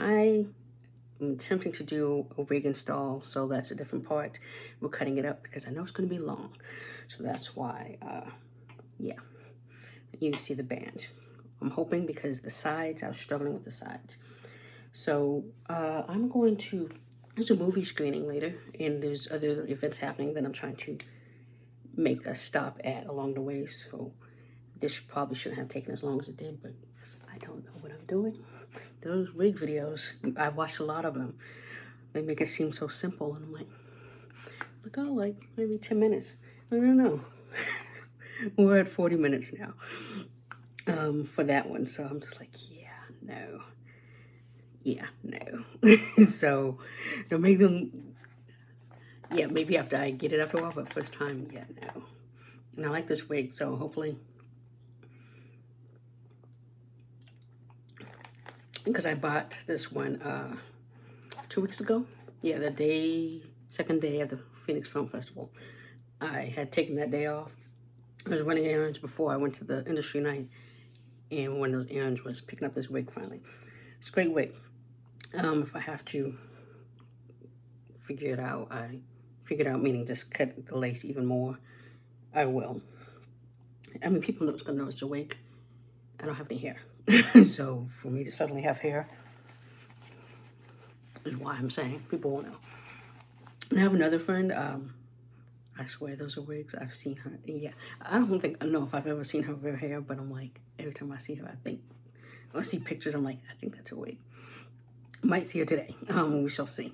I'm attempting to do a wig install, so that's a different part. We're cutting it up because I know it's going to be long. So that's why, yeah, you see the band. I'm hoping because the sides, I was struggling with the sides. So I'm going to, there's a movie screening later, and there's other events happening that I'm trying to make a stop at along the way. So this probably shouldn't have taken as long as it did, but I don't know what I'm doing. Those wig videos, I've watched a lot of them. They make it seem so simple, and I'm like, look, oh, like maybe 10 minutes. No. We're at 40 minutes now for that one. So I'm just like, no. So they'll make them, maybe after I get it after a while, but first time, no. And I like this wig, so hopefully, because I bought this one 2 weeks ago. Yeah, the second day of the Phoenix Film Festival. I had taken that day off. I was running errands before I went to the industry night, and one of those errands was picking up this wig finally. It's a great wig. If I have to figure it out, meaning just cut the lace even more, I will. I mean, people know it's gonna know it's a wig. I don't have any hair. So for me to suddenly have hair is why I'm saying people won't know. And I have another friend, I swear those are wigs. I've seen her. Yeah, I don't know if I've ever seen her with her hair, but I'm like, every time I see her, I see pictures, I'm like, I think that's a wig. Might see her today. We shall see.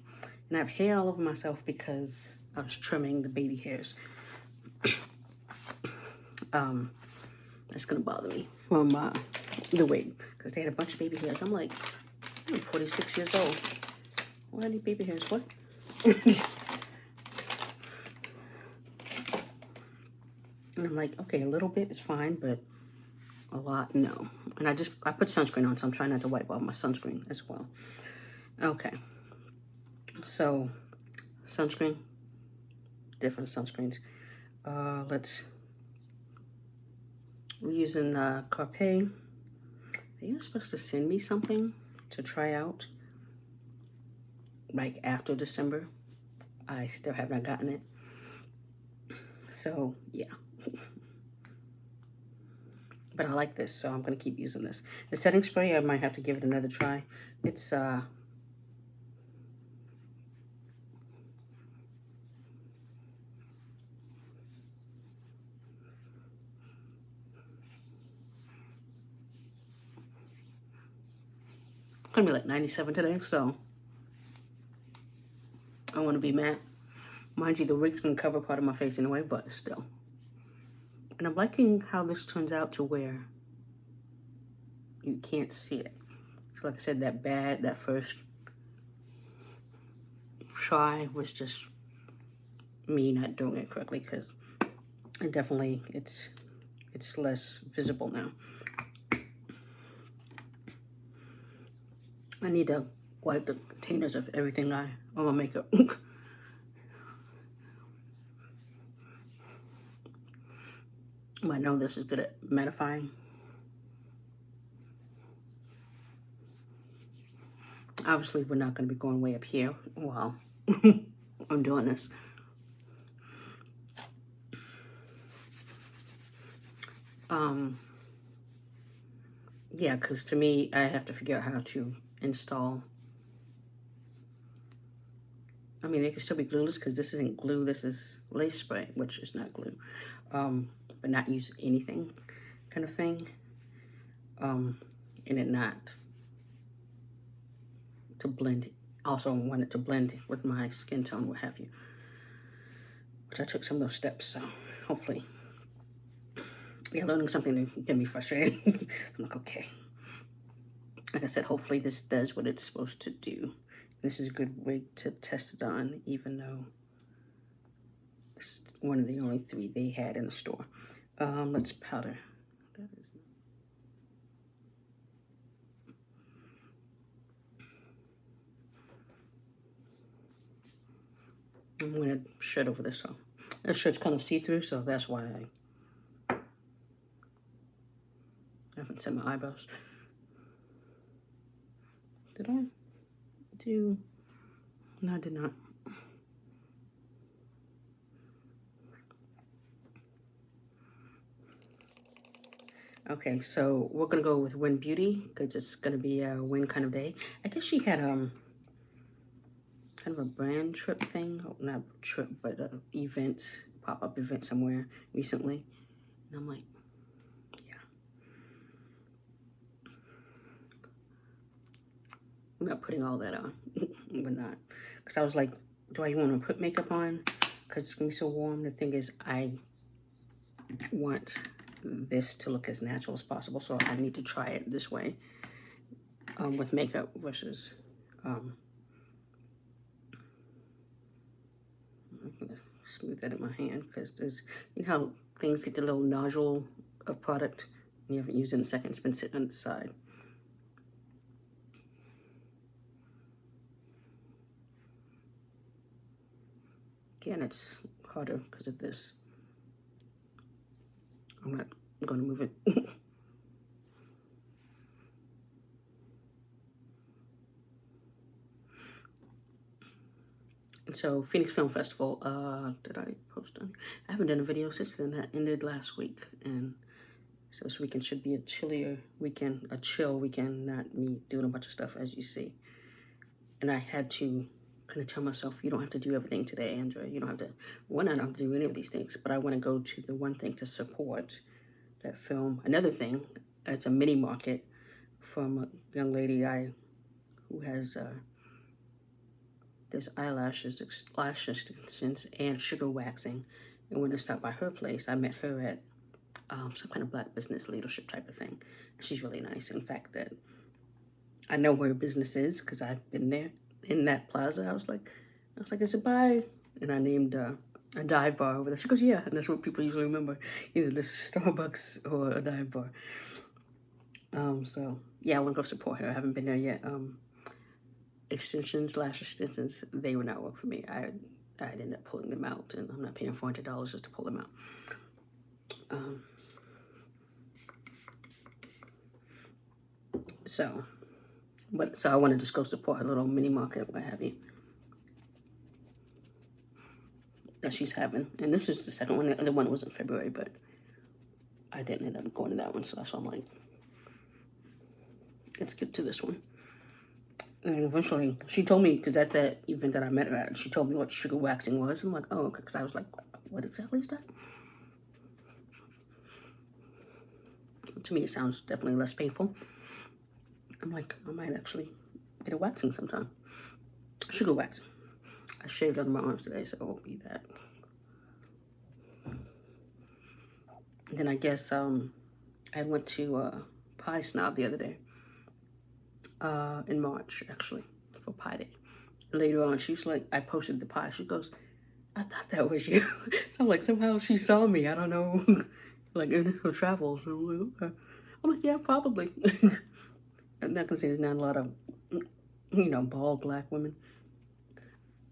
And I have hair all over myself because I was trimming the baby hairs. That's gonna bother me from the wig because they had a bunch of baby hairs. I'm like, I'm 46 years old. Why I need baby hairs? What? And I'm like, okay, a little bit is fine, but a lot, no. And I put sunscreen on, so I'm trying not to wipe off my sunscreen as well. Okay. So, sunscreen, different sunscreens. We're using Carpe. They were supposed to send me something to try out, like after December. I still have not gotten it. So, yeah. But I like this, so I'm going to keep using this. The setting spray, I might have to give it another try. It's, gonna be like 97 today, so I want to be matte. Mind you, the wig's gonna cover part of my face anyway, but still. And I'm liking how this turns out to where you can't see it. So like I said, that first try was just me not doing it correctly, because it's less visible now. I need to wipe the containers of everything all my makeup. I know this is good at mattifying. Obviously, we're not going to be going way up here while I'm doing this. Yeah, because to me, I have to figure out how to install. I mean, they can still be glueless because this isn't glue. This is lace spray, which is not glue. But not use anything kind of thing. And it not to blend. Also want it to blend with my skin tone, what have you. Which I took some of those steps, so hopefully. Yeah, learning something new can be frustrating. I'm like, okay. Like I said, hopefully this does what it's supposed to do. This is a good wig to test it on, even though it's one of the only 3 they had in the store. Let's powder. That is. I'm gonna shirt over this, so this shirt's kind of see-through, so that's why I haven't set my eyebrows. Did I? do? No, I did not. Okay, so we're gonna go with Wynn Beauty because it's gonna be a Wynn kind of day. I guess she had kind of a brand trip thing, oh, not trip, but a event, pop-up event somewhere recently, and I'm like, yeah, I'm not putting all that on. We're not, because I was like, do I want to put makeup on? Because it's gonna be so warm. The thing is, I want this to look as natural as possible, so I need to try it this way with makeup versus I'm gonna smooth that in my hand because there's, you know how things get the little nodule of product and you haven't used it in a second, it's been sitting on the side. Again, it's harder because of this. I'm not going to move it. And so Phoenix Film Festival, did I post on? I haven't done a video since then. That ended last week, and so this weekend should be a chillier weekend, a chill weekend, not me doing a bunch of stuff as you see. And I had to kind of tell myself, you don't have to do everything today, Andrea. You don't have to, one, I don't have to do any of these things, but I want to go to the one thing to support that film. Another thing, it's a mini market from a young lady who has there's eyelashes, lash extensions, and sugar waxing. And when I stopped by her place, I met her at some kind of black business leadership type of thing. She's really nice. In fact, that I know where her business is because I've been there in that plaza. I was like, is it by? And I named a dive bar over there. She goes, yeah, and that's what people usually remember, either the Starbucks or a dive bar. So yeah, I want to go support her. I haven't been there yet. Extensions, lash extensions, they would not work for me. I'd end up pulling them out, and I'm not paying $400 just to pull them out. So I want to just go support her little mini market, what have you, that she's having. And this is the second one. The other one was in February, but I didn't end up going to that one, so that's why I'm like, let's get to this one. And eventually, she told me, because at that event that I met her at, she told me what sugar waxing was. I'm like, oh, okay, because I was like, what exactly is that? To me, it sounds definitely less painful. I'm like, I might actually get a waxing sometime. Sugar waxing. I shaved under my arms today, so it won't be that. And then I guess I went to Pie Snob the other day. In March, actually, for Pie Day. Later on, she's like, I posted the pie. She goes, I thought that was you. So I'm like, somehow she saw me. I don't know, like in her travels. So I'm like, okay. I'm like, yeah, probably. I'm not gonna say there's not a lot of, you know, bald black women.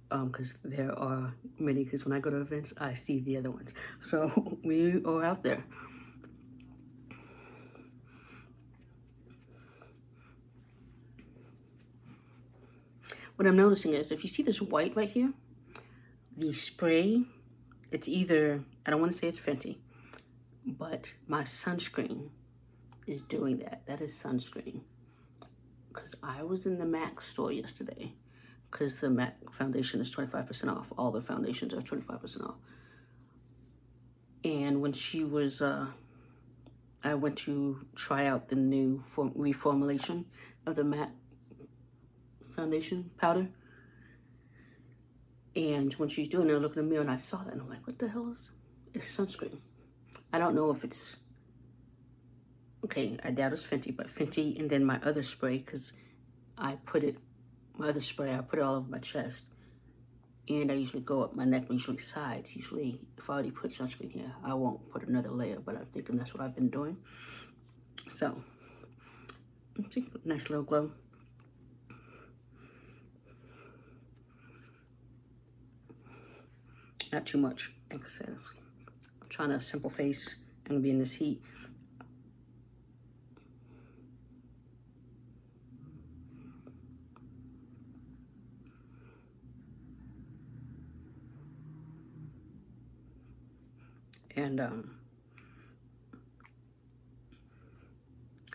Because there are many. Because when I go to events, I see the other ones. So we are out there. What I'm noticing is, if you see this white right here, the spray, it's either, I don't want to say it's Fenty, but my sunscreen is doing that. That is sunscreen. Because I was in the MAC store yesterday, because the MAC foundation is 25% off. All the foundations are 25% off. And when she was, I went to try out the new reformulation of the MAC foundation powder. And when she's doing it, I looked in the mirror and I saw that, and I'm like, what the hell is it's sunscreen? I don't know if it's, okay, I doubt it's Fenty, but Fenty, and then my other spray, because I put it, my other spray, I put it all over my chest. And I usually go up my neck, usually sides. Usually, if I already put sunscreen here, I won't put another layer, but I'm thinking that's what I've been doing. So, see, nice little glow. Not too much, like I said. I'm trying to simple face. I'm gonna be in this heat. And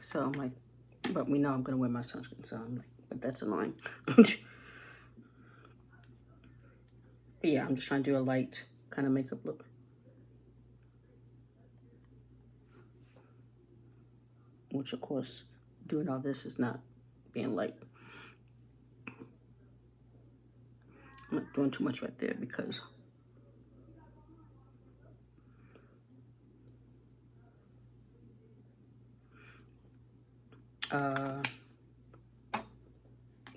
so I'm like, but we know I'm gonna wear my sunscreen, so I'm like, but that's annoying. But yeah, I'm just trying to do a light kind of makeup look. Which of course, doing all this is not being light. I'm not doing too much right there because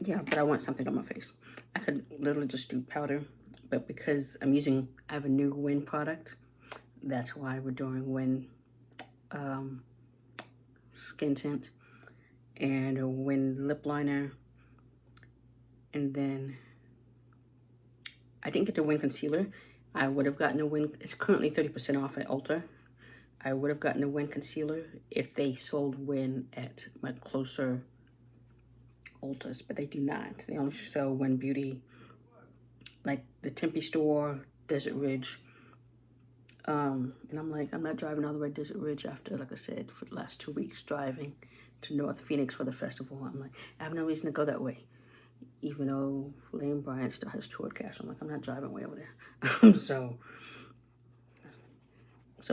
yeah, but I want something on my face. I could literally just do powder, but because I have a new Wynn product, that's why we're doing Wynn skin tint and a Wynn lip liner. And then I didn't get the Wynn concealer. I would have gotten a Wynn, it's currently 30% off at Ulta. I would have gotten a Wynn concealer if they sold Wynn at my closer Ultas, but they do not. They only sell Wynn Beauty, like the Tempe store, Desert Ridge. And I'm like, I'm not driving all the way to Desert Ridge after, like I said, for the last 2 weeks driving to North Phoenix for the festival. I'm like, I have no reason to go that way. Even though Lane Bryant still has tour cash. I'm like, I'm not driving way over there. So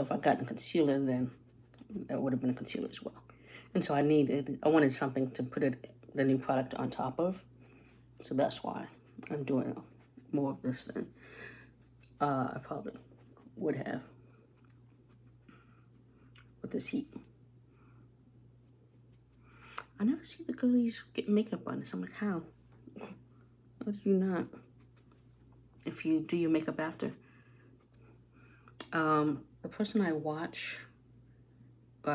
if I got a concealer, then that would have been a concealer as well. And so I wanted something to put the new product on top of. So that's why I'm doing more of this than I probably would have with this heat. I never see the girlies get makeup on this. I'm like, how? How do you not? If you do your makeup after. The person I've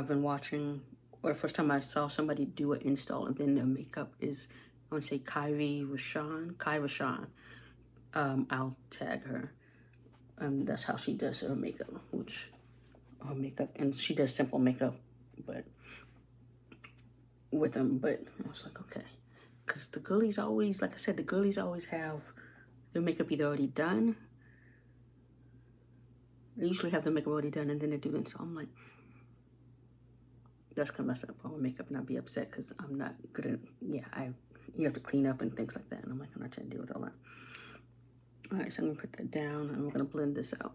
been watching, or the first time I saw somebody do an install and then their makeup is, I want to say Kai Rashawn. I'll tag her. That's how she does her makeup, and she does simple makeup, but with them. But I was like, okay, because the girlies always, like I said, the girlies always have their makeup either already done. They usually have their makeup already done, and then they do it. So I'm like, that's gonna mess up all my makeup, and I'll be upset because I'm not good at. Yeah, you have to clean up and things like that, and I'm like, I'm not trying to deal with all that. All right, so I'm gonna put that down, and we're gonna blend this out.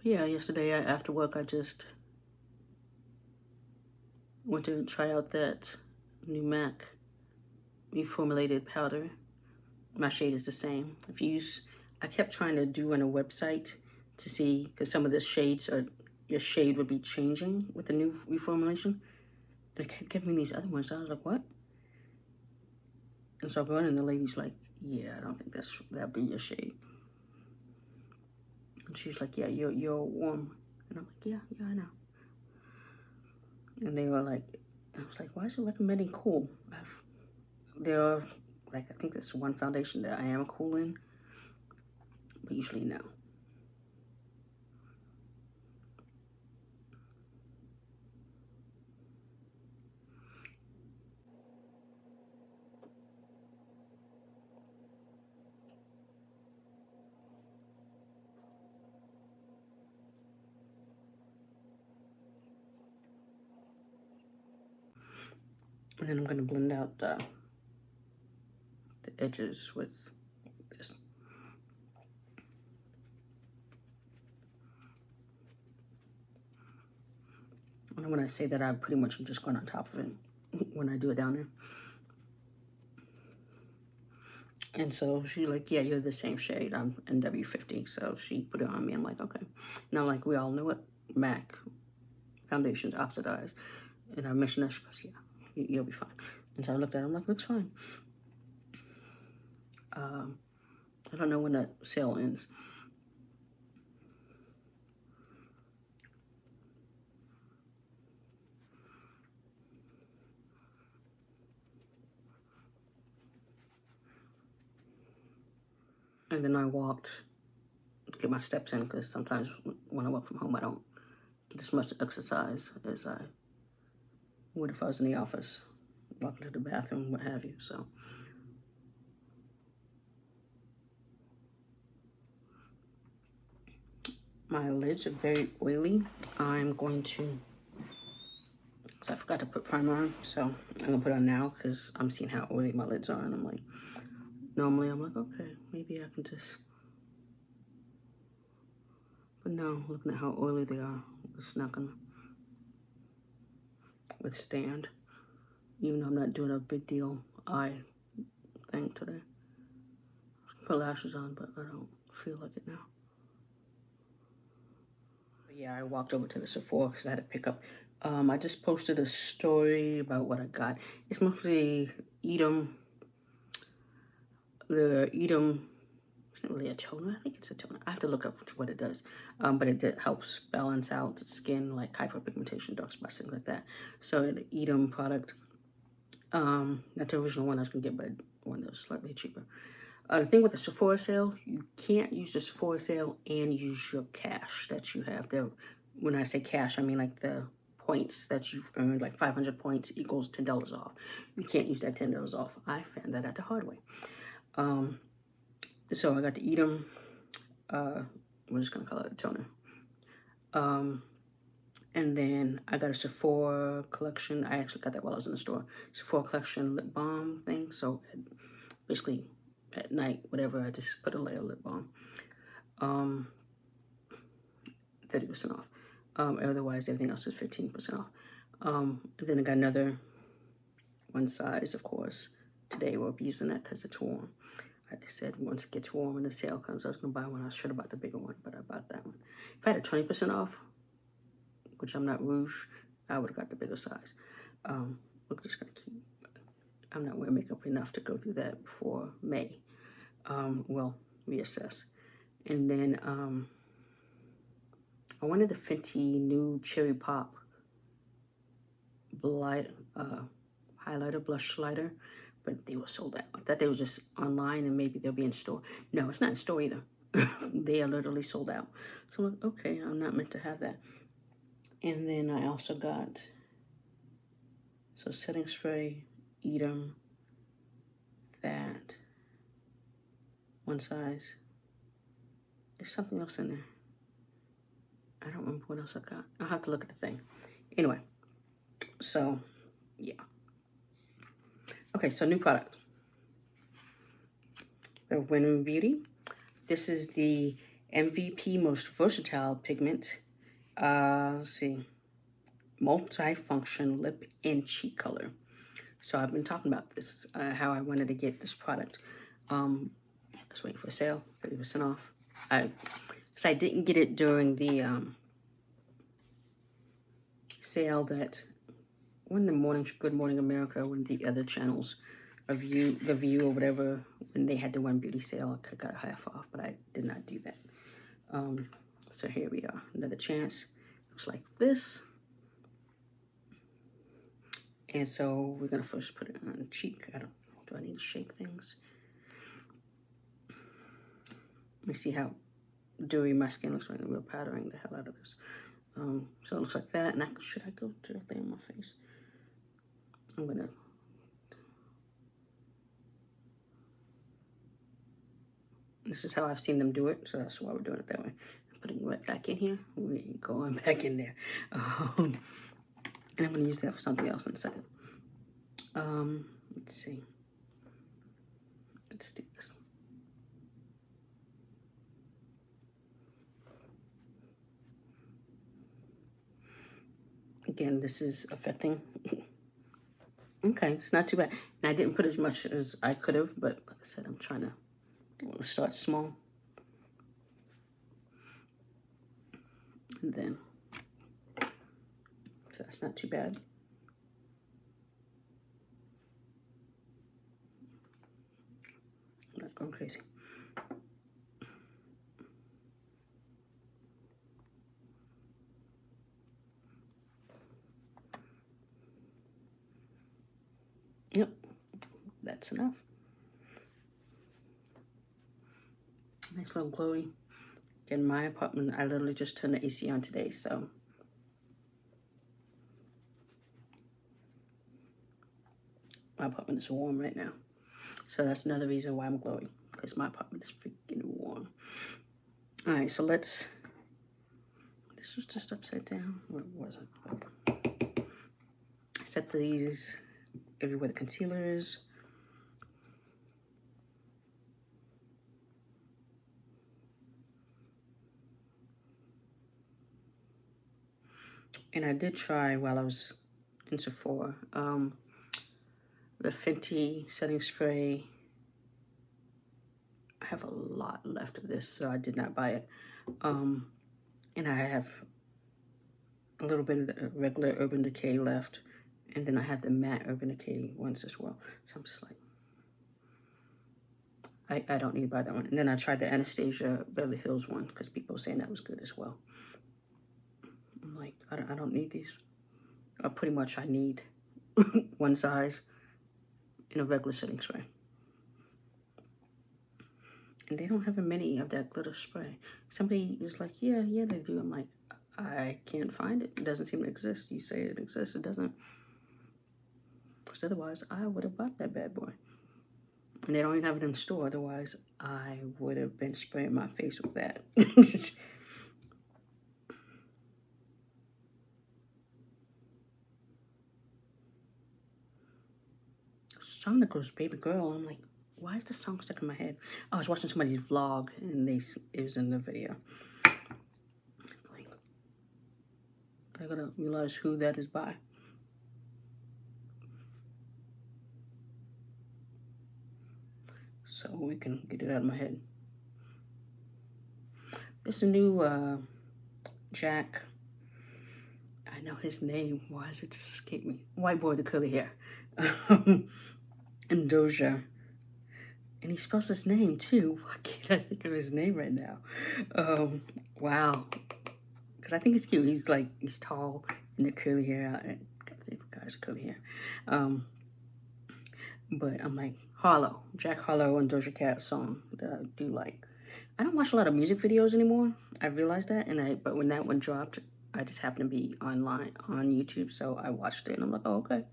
Yeah, yesterday after work, I just went to try out that new MAC reformulated powder. My shade is the same. I kept trying to do on a website to see, because some of the shades your shade would be changing with the new reformulation. And it kept giving me these other ones. So I was like, what? And so I go in and the lady's like, yeah, I don't think that'd be your shade. And she's like, yeah, you're warm. And I'm like, yeah, I know. And they were like, I was like, why is it recommending cool? There are, like, I think there's one foundation that I am cool in, but usually no. And then I'm going to blend out the edges with this. And when I say that, I pretty much am just going on top of it when I do it down there. And so she's like, yeah, you're the same shade. I'm NW50. So she put it on me. I'm like, okay. Now, like, we all know it. MAC foundations oxidize. And I mentioned that. She goes, yeah, you'll be fine. And so I looked at it. I'm like, looks fine. I don't know when that sale ends. And then I walked to get my steps in, because sometimes when I work from home, I don't get as much exercise as I would if I was in the office, walking to the bathroom, what have you. So my lids are very oily, I'm going to, so I forgot to put primer on, so I'm gonna put it on now because I'm seeing how oily my lids are, and I'm like, normally I'm like, okay, maybe I can just, but no, looking at how oily they are, it's not gonna withstand, even though I'm not doing a big deal eye thing today. Put lashes on, but I don't feel like it now. But yeah, I walked over to the Sephora because I had to pick up. I just posted a story about what I got. It's mostly Edam. The Edam, it's not really a toner. I think it's a toner. I have to look up what it does. But it helps balance out the skin, like hyperpigmentation, dark spots, things like that. So the Edam product, not the original one I was gonna get, but one that was slightly cheaper. The thing with the Sephora sale, you can't use the Sephora sale and use your cash that you have there. When I say cash, I mean like the points that you've earned, like 500 points equals $10 off. You can't use that $10 off. I found that out the hard way. So I got the Edam, we're just gonna call it a toner. And then I got a Sephora collection. I actually got that while I was in the store. Sephora collection lip balm thing. So basically at night, whatever, I just put a layer of lip balm. 30% off. Otherwise, everything else is 15% off. Then I got another one size, of course. Today we'll be using that because it's warm. Like I said, once it gets warm and the sale comes, I was going to buy one. I should have bought the bigger one, but I bought that one. If I had a 20% off, which I'm not rouge, I would have got the bigger size. We're just going to keep, I'm not wearing makeup enough to go through that before May. We'll reassess. And then I wanted the Fenty new Cherry Pop highlighter, blush lighter, but they were sold out. I thought they were just online and maybe they'll be in store. No, it's not in store either. They are literally sold out. So I'm like, okay, I'm not meant to have that. And then I also got, so setting spray, Edam, that, one size. There's something else in there. I don't remember what else I got. I'll have to look at the thing. Anyway, so yeah. Okay, so new product. The Wynning Beauty. This is the MVP Most Versatile Pigment. Let's see. Multifunction Lip and Cheek Color. So I've been talking about this, how I wanted to get this product. I was waiting for a sale, 30% off. Because I didn't get it during the sale that, when the morning, Good Morning America, when the other channels, The View or whatever, when they had the one beauty sale, I got half off, but I did not do that. So here we are, another chance. Looks like this. And so we're gonna first put it on the cheek. Do I need to shake things? Let me see how dewy my skin looks right now. We're powdering the hell out of this. So it looks like that. And should I go directly on my face? I'm gonna. This is how I've seen them do it, so that's why we're doing it that way. Putting it right back in here. We're going back in there. And I'm gonna use that for something else in a second. Let's see. Let's do this. Again, this is affecting. Okay, it's not too bad. And I didn't put as much as I could have, but like I said, I'm trying to start small. And then, so that's not too bad. I'm not going crazy. Yep, that's enough. Nice little glowy. In my apartment, I literally just turned the AC on today, so my apartment is warm right now. So that's another reason why I'm glowy, because my apartment is freaking warm. All right, so let's this was just upside down. Or it wasn't. But I set these everywhere the concealer is. And I did try while I was in Sephora, the Fenty setting spray. I have a lot left of this, so I did not buy it. And I have a little bit of the regular Urban Decay left, and then I have the matte Urban Decay ones as well. So I'm just like, I don't need to buy that one. And then I tried the Anastasia Beverly Hills one because people were saying that was good as well. I'm like, I don't need these. Pretty much I need one size in a regular setting spray. And they don't have a many of that glitter spray. Somebody is like, yeah, they do. I'm like, I can't find it. It doesn't seem to exist. You say it exists, it doesn't. Because otherwise, I would have bought that bad boy. And they don't even have it in the store. Otherwise, I would have been spraying my face with that. Song that goes Baby Girl. I'm like, why is the song stuck in my head? I was watching somebody's vlog and it was in the video. Like, I gotta realize who that is by. So we can get it out of my head. This is a new Jack. I know his name. Why does it just escape me? White boy with the curly hair. And Doja. And he spells his name too. Why can't I think of his name right now? Wow. Because I think he's cute. He's tall and the curly hair. I can't think of guys with curly hair. But I'm like, Harlow. Jack Harlow and Doja Cat song that I do like. I don't watch a lot of music videos anymore. I realized that. But when that one dropped, I just happened to be online on YouTube. So I watched it and I'm like, oh, okay.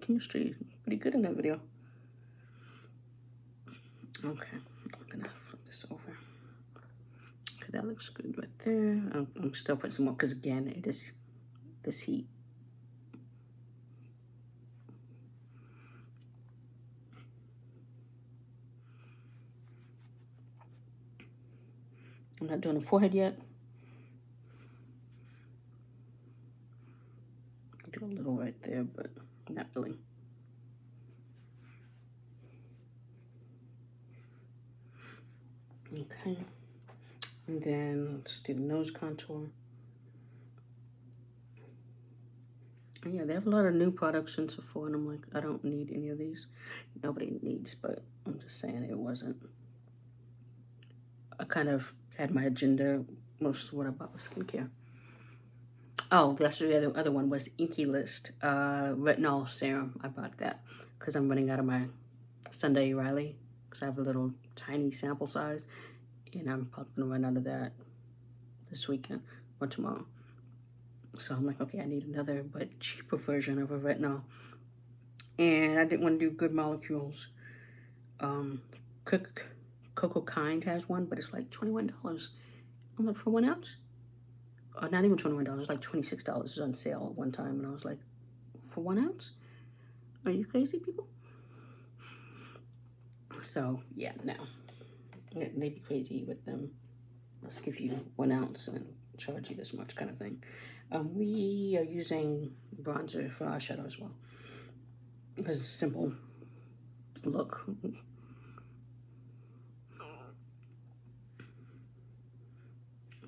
Chemistry, pretty good in that video. Okay, I'm gonna flip this over. Okay, that looks good right there. I'm still putting some more because again, it is this heat. I'm not doing the forehead yet. I'll do a little right there, but not really. Okay, and then let's do the nose contour. And yeah, they have a lot of new products in Sephora, and I'm like, I don't need any of these. Nobody needs, but I'm just saying it wasn't. I kind of had my agenda. Most of what I bought was skincare. Oh, that's the other one was Inky List retinol serum. I bought that because I'm running out of my Sunday Riley because I have a little tiny sample size, and I'm probably gonna run out of that this weekend or tomorrow. So I'm like, okay, I need another but cheaper version of a retinol, and I didn't want to do Good Molecules. Coco Kind has one, but it's like $21. I'm like, for 1 ounce? Not even $21, like $26. It was on sale at one time, and I was like, for 1 ounce? Are you crazy, people? So, yeah, no. They'd be crazy with them. Let's give you 1 ounce and charge you this much kind of thing. We are using bronzer for eyeshadow as well. Because it's a simple look.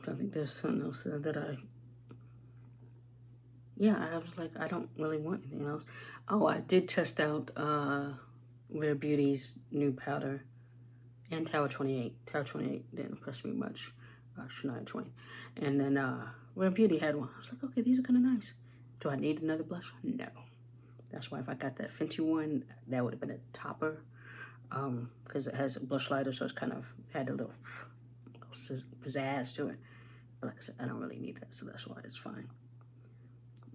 I think there's something else that I was like, I don't really want anything else. Oh, I did test out Rare Beauty's new powder and Tower 28. Tower 28 didn't impress me much. Shania 20. And then Rare Beauty had one. I was like, okay, these are kind of nice. Do I need another blush? No. That's why if I got that Fenty one, that would have been a topper. Because it has a blush lighter, so it's kind of had a little pizzazz to it. But like I said, I don't really need that, so that's why it's fine.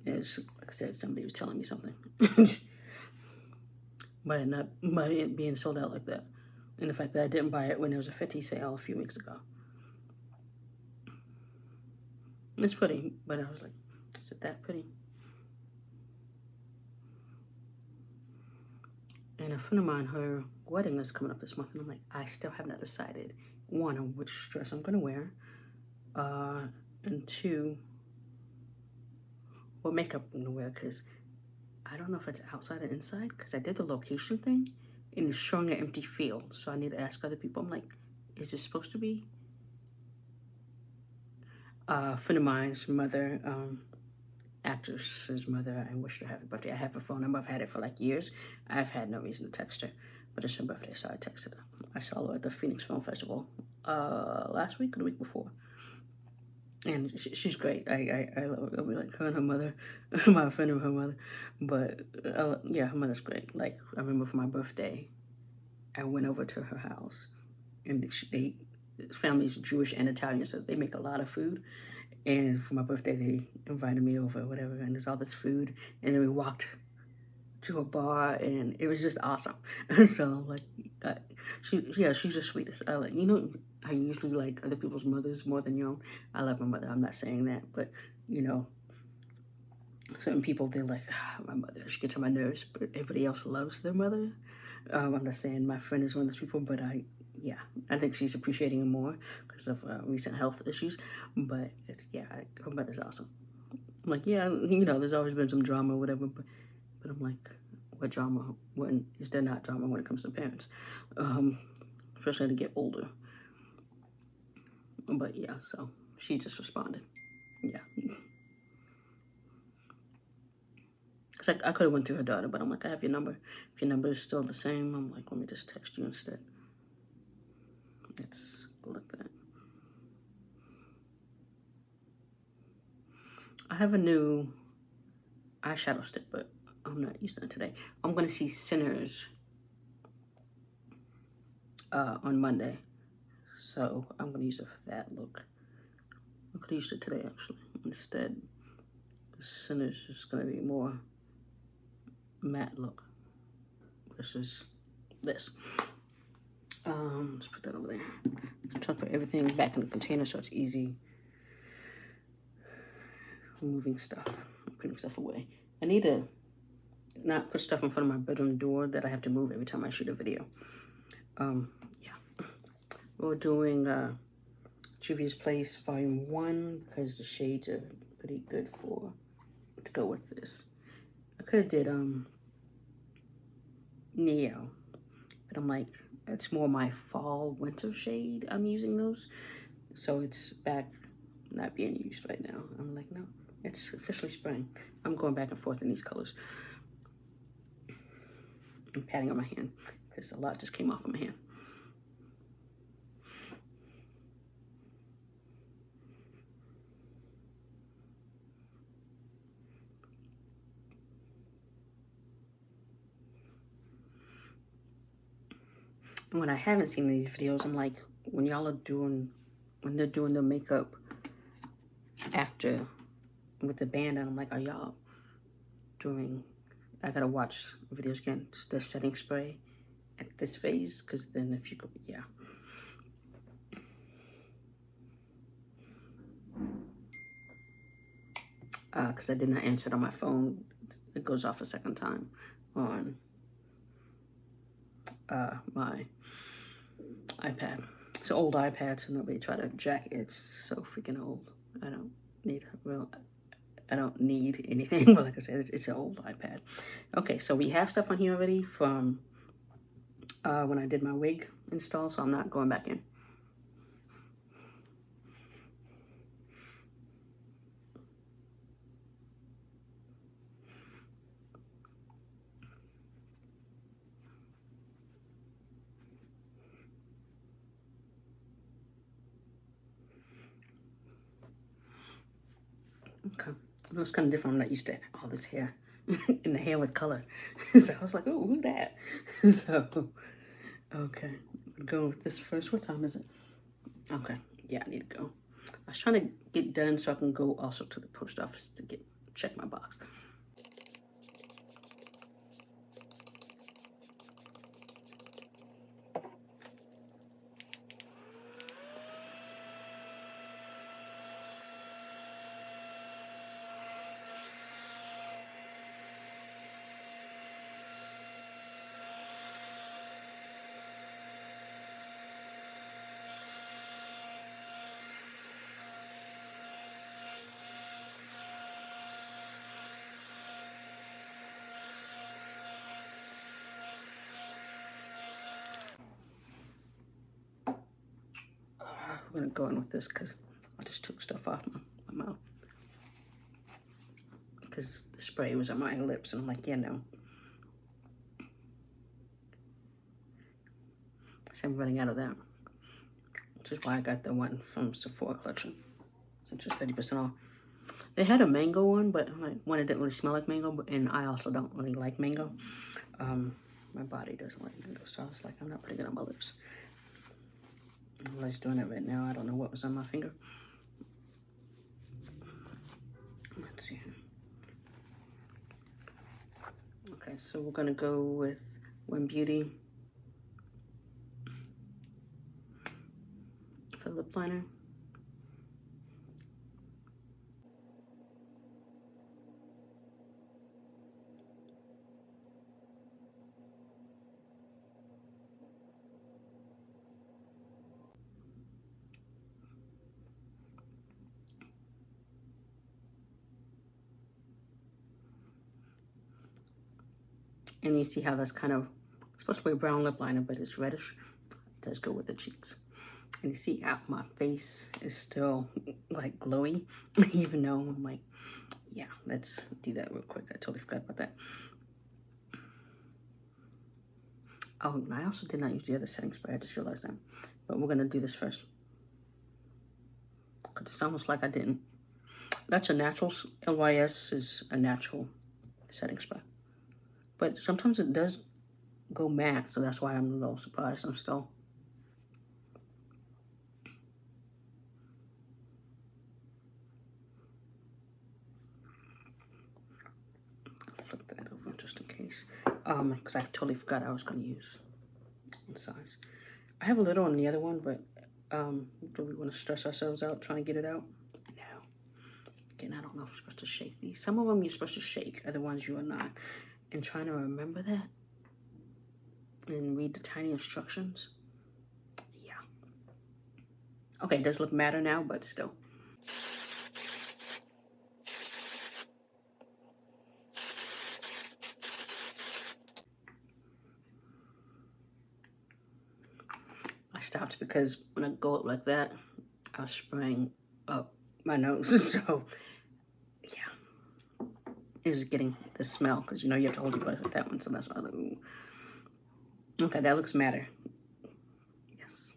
It's, like I said, somebody was telling me something. But it being sold out like that. And the fact that I didn't buy it when there was a 50 sale a few weeks ago. It's pretty, but I was like, is it that pretty? And a friend of mine, her wedding is coming up this month, and I'm like, I still have not decided, one, on which dress I'm gonna wear, and two, what makeup I'm gonna wear, because I don't know if it's outside or inside, because I did the location thing, and it's showing an empty field, so I need to ask other people. I'm like, is this supposed to be? A friend of mine's mother, actress's mother, I wish her happy birthday. I have her phone number. I've had it for like years. I've had no reason to text her, but it's her birthday, so I texted her. I saw her at the Phoenix Film Festival last week or the week before, and she's great. I love her. I like her and her mother. My friend and her mother, but yeah, her mother's great. Like I remember for my birthday, I went over to her house, and they family's Jewish and Italian, so they make a lot of food. And for my birthday, they invited me over, or whatever, and there's all this food. And then we walked to a bar, and it was just awesome. So, like, she's the sweetest. I like, I usually like other people's mothers more than your own. I love my mother. I'm not saying that, but, you know, certain people, they're like, my mother, she gets on my nerves, but everybody else loves their mother. I'm not saying my friend is one of those people, but yeah, I think she's appreciating him more because of recent health issues. But her mother's awesome. I'm like, yeah, there's always been some drama or whatever, but I'm like, what drama? When is there not drama when it comes to parents? Especially as they get older. But yeah, so she just responded. Yeah. Cause I could have went to her daughter, but I'm like, I have your number. If your number is still the same, I'm like, let me just text you instead. Let's go like that. I have a new eyeshadow stick, but I'm not using it today. I'm gonna see Sinners on Monday, so I'm gonna use it for that look. I could have used it today actually. Instead, the Sinners is gonna be more matte look versus this. Let's put that over there. I'm trying to put everything back in the container so it's easy moving stuff, putting stuff away. I need to not put stuff in front of my bedroom door that I have to move every time I shoot a video. Yeah. We're doing Juvia's Place Volume 1 because the shades are pretty good to go with this. I could have did Neo, but I'm like, it's more my fall winter shade. I'm using those, so it's back not being used right now. I'm like, no, it's officially spring. I'm going back and forth in these colors. I'm patting on my hand because a lot just came off of my hand. And when I haven't seen these videos, I'm like, when they're doing the makeup after with the band on, I'm like, are y'all doing, I gotta watch videos again, just the setting spray at this phase, because then if you go, yeah. Because I did not answer it on my phone. It goes off a second time on my iPad. It's an old iPad, so nobody try to jack it. It's so freaking old. I don't need anything, but like I said, it's an old iPad. Okay, so we have stuff on here already from when I did my wig install, so I'm not going back in. Okay, well, it's kind of different. I'm not used to all this hair in the hair with color. So I was like, oh, who's that? So, okay, go with this first. What time is it? Okay, yeah, I need to go. I was trying to get done so I can go also to the post office to check my box. gonna go in with this because I just took stuff off my mouth. Because the spray was on my lips, and I'm like, yeah, no. So I'm running out of that. Which is why I got the one from Sephora collection. Since it's 30% off. They had a mango one, but like one, it didn't really smell like mango, and I also don't really like mango. My body doesn't like mango, so I was like, I'm not putting it on my lips. I'm just doing it right now. I don't know what was on my finger. Let's see. Okay, so we're gonna go with One Beauty for lip liner. And you see how that's kind of supposed to be a brown lip liner, but it's reddish. It does go with the cheeks. And you see how my face is still like glowy, even though I'm like, yeah, let's do that real quick. I totally forgot about that. Oh, I also did not use the other setting spray. I just realized that. But we're gonna do this first. Cause it's almost like I didn't. That's a natural, LYS is a natural setting spray. But sometimes it does go matte, so that's why I'm a little surprised. I'm still. Flip that over just in case. Because I totally forgot I was going to use one size. I have a little on the other one, but do we want to stress ourselves out trying to get it out? No. Again, I don't know if you're supposed to shake these. Some of them you're supposed to shake, other ones you are not. And trying to remember that and read the tiny instructions. Yeah. Okay, it does look matter now, but still. I stopped because when I go up like that, I was spraying up my nose. So, yeah. It was getting the smell because you know you have to hold your breath with that one. So that's why I was like, ooh. Okay, that looks matter. Yes.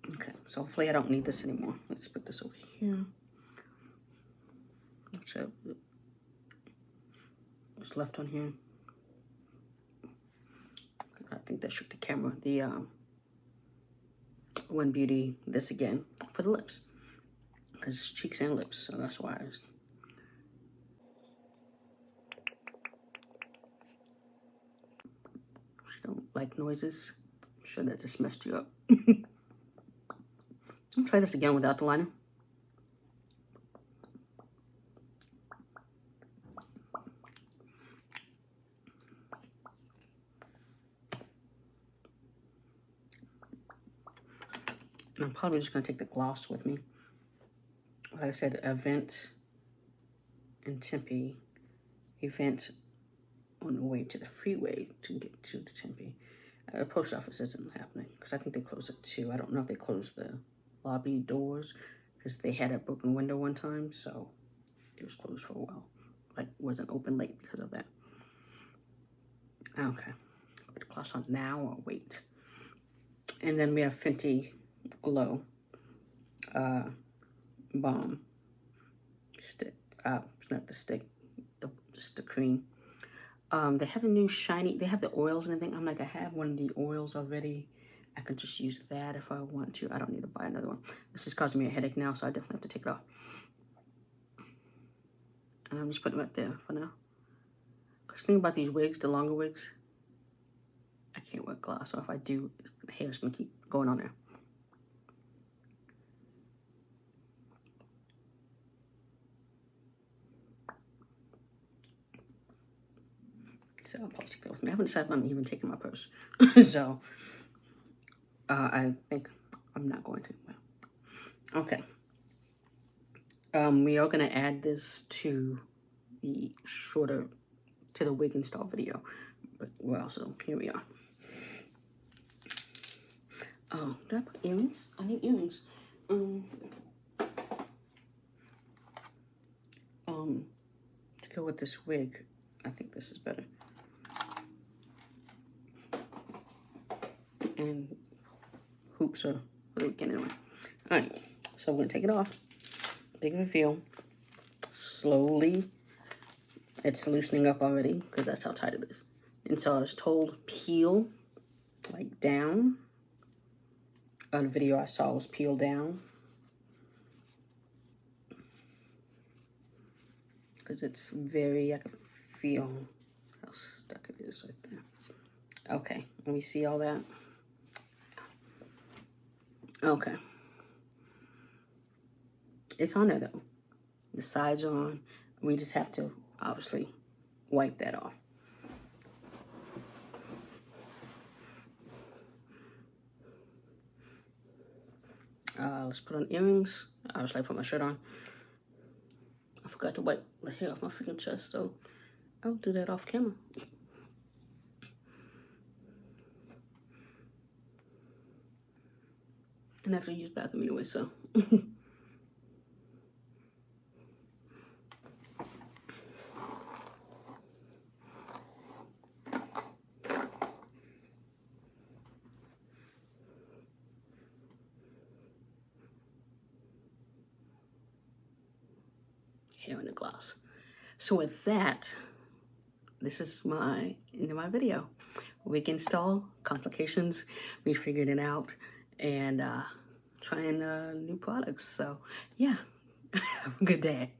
Okay, so hopefully I don't need this anymore. Let's put this over here. So, what's left on here? I think that shook the camera. The One Beauty, this again, for the lips. Because it's cheeks and lips, so that's why I was... Don't like noises. I'm sure that just messed you up. I'll try this again without the liner. And I'm probably just going to take the gloss with me. Like I said, event in Tempe. Event on the way to the freeway to get to the Tempe. Post office isn't happening because I think they closed at 2. I don't know if they closed the lobby doors because they had a broken window one time, so it was closed for a while. Like, wasn't open late because of that. Okay, put the gloss on now or wait. And then we have Fenty Glow Balm Stick. Not the stick, just the cream. They have a new shiny, they have the oils and everything. I'm like, I have one of the oils already. I could just use that if I want to. I don't need to buy another one. This is causing me a headache now, so I definitely have to take it off. And I'm just putting it right there for now. Because think about these wigs, the longer wigs, I can't wear gloss. So if I do, the hair's going to keep going on there. So I'll probably take that with me. I haven't decided if I'm even taking my purse. So I think I'm not going to. Okay. We are going to add this to the shorter, to the wig install video. But well, so here we are. Oh, did I put earrings? I need earrings. To go with this wig, I think this is better. And hoops are really getting anyway. Alright, so I'm gonna take it off. Big reveal. Slowly. It's loosening up already because that's how tight it is. And so I was told peel like down. On a video I saw was peel down. Because it's very, I can feel how stuck it is right there. Okay, let me see all that. Okay. It's on there though. The sides are on. We just have to obviously wipe that off. Let's put on earrings. Obviously I put my shirt on. I forgot to wipe the hair off my freaking chest, so I'll do that off camera. And I have to use the bathroom anyway, so. Hair in the gloss. So with that, this is my end of my video. Wig install, complications, we figured it out, and trying new products. So yeah, have a good day.